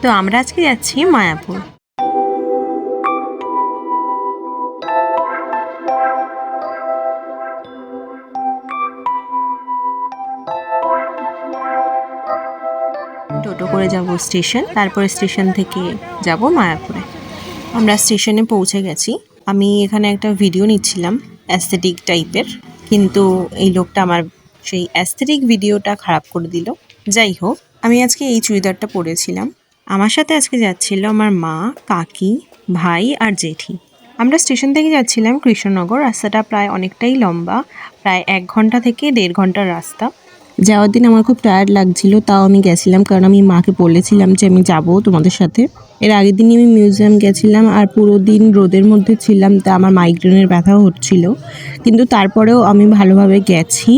তো আমরা আজকে যাচ্ছি মায়াপুর। টোটো করে যাব স্টেশন, তারপরে স্টেশন থেকে যাব মায়াপুরে। আমরা স্টেশনে পৌঁছে গেছি। আমি এখানে একটা ভিডিও নিচ্ছিলাম অ্যাস্থেটিক টাইপের, কিন্তু এই লোকটা আমার সেই অ্যাস্থেটিক ভিডিওটা খারাপ করে দিল। যাই হোক, আমি আজকে এই চুড়িদারটা পরেছিলাম। আমার সাথে আজকে যাচ্ছিল আমার মা, কাকি, ভাই আর জেঠি। আমরা স্টেশন থেকে যাচ্ছিলাম কৃষ্ণনগর। রাস্তাটা প্রায় অনেকটাই লম্বা, প্রায় 1 ঘন্টা থেকে 1.5 ঘন্টার রাস্তা। যাওয়ার দিন আমার খুব টায়ার্ড লাগছিল, তাও আমি গেছিলাম কারণ আমি মাকে বলেছিলাম যে আমি যাব তোমাদের সাথে। এর আগের দিনই আমি মিউজিয়াম গেছিলাম আর পুরো দিন রোদের মধ্যে ছিলাম, তা আমার মাইগ্রেনের ব্যথাও হচ্ছিল, কিন্তু তারপরেও আমি ভালোভাবে গেছি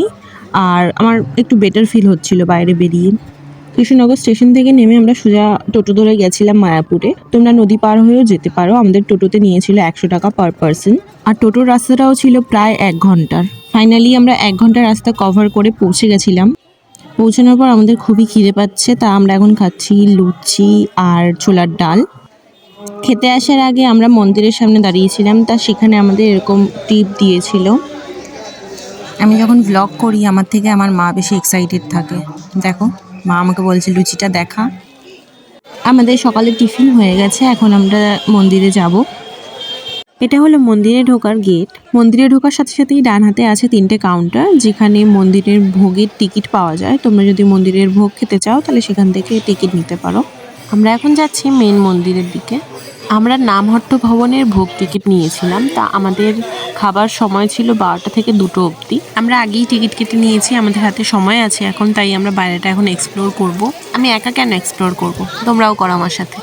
আর আমার একটু বেটার ফিল হচ্ছিল বাইরে বেরিয়ে। কৃষ্ণনগর স্টেশন থেকে নেমে আমরা সোজা টোটো ধরে গেছিলাম মায়াপুরে। তোমরা নদী পার হয়েও যেতে পারো। আমাদের টোটোতে নিয়েছিল 100 টাকা পার পার্সন, আর টোটোর রাস্তাটাও ছিল প্রায় 1 ঘন্টার। ফাইনালি আমরা 1 ঘন্টার রাস্তা কভার করে পৌঁছে গেছিলাম। পৌঁছানোর পর আমাদের খুবই খিদে পাচ্ছে, তা আমরা এখন খাচ্ছি লুচি আর ছোলার ডাল। খেতে আসার আগে আমরা মন্দিরের সামনে দাঁড়িয়েছিলাম, তা সেখানে আমাদের এরকম টিপ দিয়েছিল। আমি যখন ব্লগ করি আমার থেকে আমার মা বেশি এক্সাইটেড থাকে। দেখো, মা আমাকে বলছে লুচিটা দেখা। আমাদের সকালে টিফিন হয়ে গেছে, এখন আমরা মন্দিরে যাব। এটা হলো মন্দিরে ঢোকার গেট। মন্দিরে ঢোকার সাথে সাথেই ডান হাতে আছে 3টে কাউন্টার, যেখানে মন্দিরের ভোগের টিকিট পাওয়া যায়। তোমরা যদি মন্দিরের ভোগ খেতে চাও তাহলে সেখান থেকে টিকিট নিতে পারো। আমরা এখন যাচ্ছি মেন মন্দিরের দিকে। আমরা নামহট্ট ভবনের ভোগ টিকিট নিয়েছিলাম, তা আমাদের খাবার সময় ছিল 12টা থেকে 2টো অবধি। আমরা আগেই টিকিট কেটে নিয়েছি, আমাদের হাতে সময় আছে এখন, তাই আমরা বাইরেটা এখন এক্সপ্লোর করব। আমি একা কেন এক্সপ্লোর করব, তোমরাও করো আমার সাথে।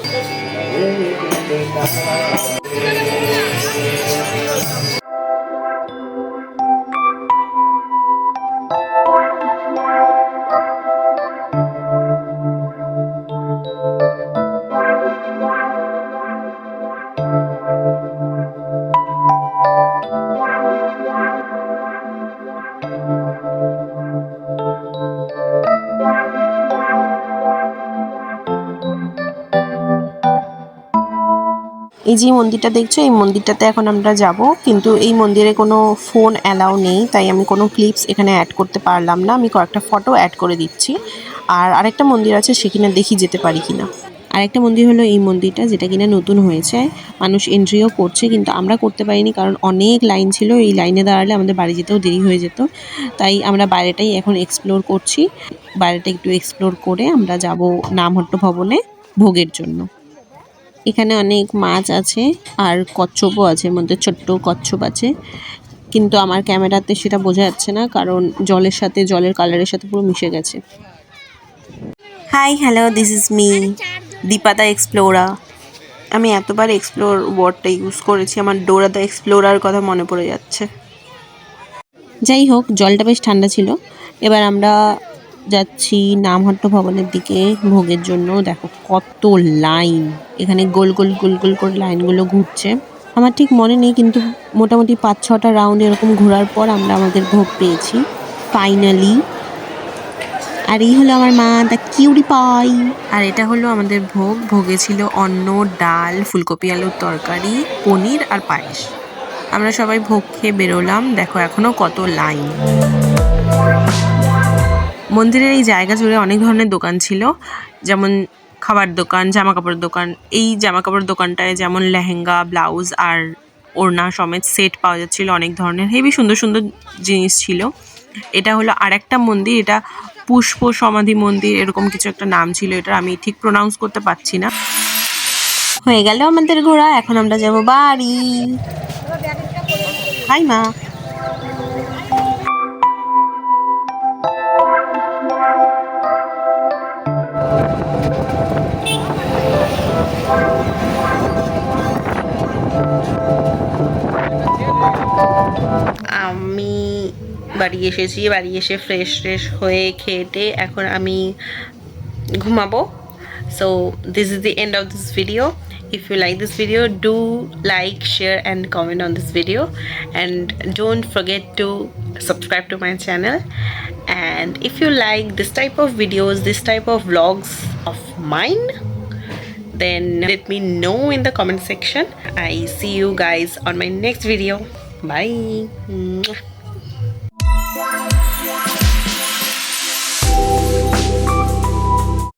এই যে মন্দিরটা দেখছো, এই মন্দিরটাতে এখন আমরা যাব, কিন্তু এই মন্দিরে কোনো ফোন অ্যালাউ নেই, তাই আমি কোনো ক্লিপস এখানে অ্যাড করতে পারলাম না। আমি কয়েকটা ফটো অ্যাড করে দিচ্ছি। আর আরেকটা মন্দির আছে, সেখানে দেখি যেতে পারি কিনা। আরেকটা মন্দির হলো এই মন্দিরটা, যেটা কিনা নতুন হয়েছে। মানুষ এন্ট্রিও করছে, কিন্তু আমরা করতে পারিনি কারণ অনেক লাইন ছিল। এই লাইনে দাঁড়ালে আমাদের বাড়ি যেতেও দেরি হয়ে যেত, তাই আমরা বাইরেটাই এখন এক্সপ্লোর করছি। বাইরেটা একটু এক্সপ্লোর করে আমরা যাব নামহট্ট ভবনে ভোগের জন্য। এখানে অনেক মাছ আছে আর কচ্ছপও আছে, এর মধ্যে ছোট্ট কচ্ছপ আছে, কিন্তু আমার ক্যামেরাতে সেটা বোঝা যাচ্ছে না কারণ জলের সাথে, জলের কালারের সাথে পুরো মিশে গেছে। Hi, hello, this is me, Dipa the explorer. আমি এতবার এক্সপ্লোর ওয়ার্ডটা ইউজ করেছি, আমার ডোরা দ্য এক্সপ্লোরার কথা মনে পড়ে যাচ্ছে। যাই হোক, জলটা বেশ ঠান্ডা ছিল। এবার আমরা যাচ্ছি নামহট্ট ভবনের দিকে ভোগের জন্য। দেখো কত লাইন, এখানে গোল গোল গোল গোল করে লাইনগুলো ঘুরছে। আমার ঠিক মনে নেই, কিন্তু মোটামুটি 5-6টা রাউন্ড এরকম ঘোরার পর আমরা আমাদের ভোগ পেয়েছি ফাইনালি। আর এই হলো আমার মা, দ্য কিউরি পাই। আর এটা হলো আমাদের ভোগ। ভোগে ছিল অন্ন, ডাল, ফুলকপি আলুর তরকারি, পনির আর পায়েস। আমরা সবাই ভোগ খেয়ে বেরোলাম। দেখো এখনো কত লাইন। মন্দিরের এই জায়গা জুড়ে অনেক ধরনের দোকান ছিল, যেমন খাবার দোকান, জামা কাপড়ের দোকান। এই জামা কাপড়ের দোকানটায় যেমন লেহেঙ্গা, ব্লাউজ আর ওড়না সমেত সেট পাওয়া যাচ্ছিল অনেক ধরনের। হেবি সুন্দর সুন্দর জিনিস ছিল। এটা হলো আরেকটা মন্দির, এটা পুষ্প সমাধি মন্দির এরকম কিছু একটা নাম ছিল, এটা আমি ঠিক প্রোনাউন্স করতে পারছি না। হয়ে গেল আমাদের ঘোরা, এখন আমরা যাব বাড়ি। হাই মা। আমি বাড়ি এসেছি, বাড়ি এসে ফ্রেশ হয়ে খেয়ে এখন আমি ঘুমাবো। So this is the end of this video. If you like this video, do like, share and comment on this video, and don't forget to subscribe to my channel. And if you like this type of videos, this type of vlogs of mine, then let me know in the comment section. I see you guys on my next video. Bye.